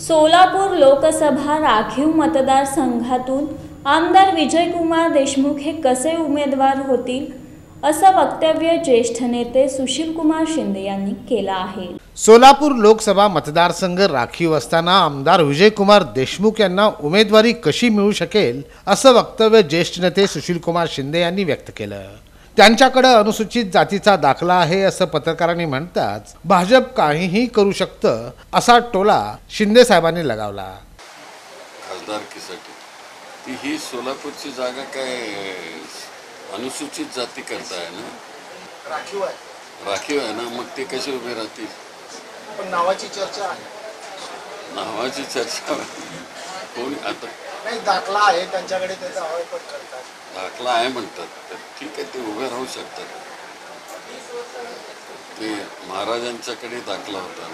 सोलापूर लोकसभा राखीव मतदारसंघातून आमदार विजयकुमार देशमुख हे कसे उमेदवार होतील असं वक्तव्य ज्येष्ठ नेते सुशीलकुमार शिंदे यांनी केलं आहे। सोलापूर लोकसभा मतदारसंघ राखीव असताना आमदार विजयकुमार देशमुख यांना उमेदवारी कशी मिळू शकेल असं वक्तव्य ज्येष्ठ नेते सुशीलकुमार शिंदे यांनी व्यक्त केलं। त्यांच्याकडे अनुसूचित जातीचा दाखला आहे असं पत्रकारांनी म्हणताच भाजप काहीही करू शकतं असा टोला शिंदे साहेबांनी लगावला। खासदारकीसाठी ती ही सोलापूरची जागा काय अनुसूचित जाती करता है ना, राखीव आहे ना, मग ते कसे उभे राहतील? पण नावाची चर्चा आहे। नावाची चर्चा कोण आता नाही, दाखला आहे त्यांच्याकडे, त्याचा अवैपट करतात। दाखला आहे म्हणतात तर ठीक आहे, ते उभे राहू शकतात। ते महाराजांच्याकडे दाखला होता।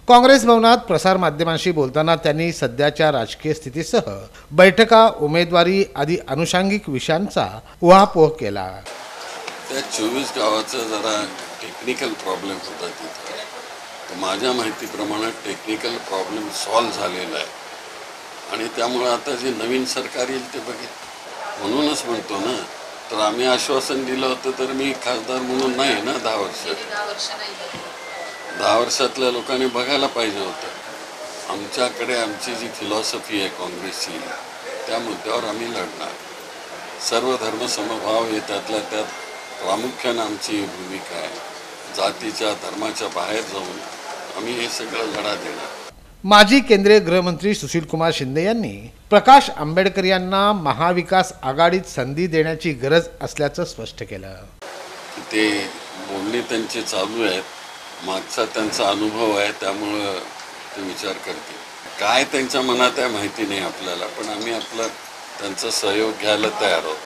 काँग्रेस भवनात प्रसार माध्यमांशी बोलताना त्यांनी सध्याच्या राजकीय स्थितीसह बैठका, उमेदवारी आदी अनुषंगिक विषयांचा उहापोह केला। त्या 24 गावाचा जरा टेक्निकल प्रॉब्लेम होता तिथे, तर माझ्या माहितीप्रमाणे टेक्निकल प्रॉब्लेम सॉल्व्ह झालेला आहे आणि त्यामुळे आता जे नवीन सरकार येईल ते बघेल। म्हणूनच म्हणतो ना, तर आम्ही आश्वासन दिलं होतं, तर मी खासदार म्हणून नाही ना 10 वर्ष 10 वर्षातल्या लोकांनी बघायला पाहिजे होतं। आमच्याकडे आमची जी फिलॉसॉफी आहे काँग्रेसची, त्या मुद्द्यावर आम्ही लढणार। सर्व धर्म समभाव हे त्यातल्या त्यात प्रामुख्याने आमची भूमिका आहे। जातीच्या धर्माच्या बाहेर जाऊन आम्ही हे सगळं लढा देणार। माजी केंद्रीय गृहमंत्री सुशीलकुमार शिंदे यांनी प्रकाश आंबेडकर यांना महाविकास आघाडीत संधी देण्याची गरज असल्याचं स्पष्ट केलं। ते बोलणे त्यांचे चालू आहेत, मागचा त्यांचा अनुभव आहे, त्यामुळं ते विचार करतील। काय त्यांच्या मनात आहे माहिती नाही आपल्याला, पण आम्ही आपला त्यांचा सहयोग घ्यायला तयार आहोत।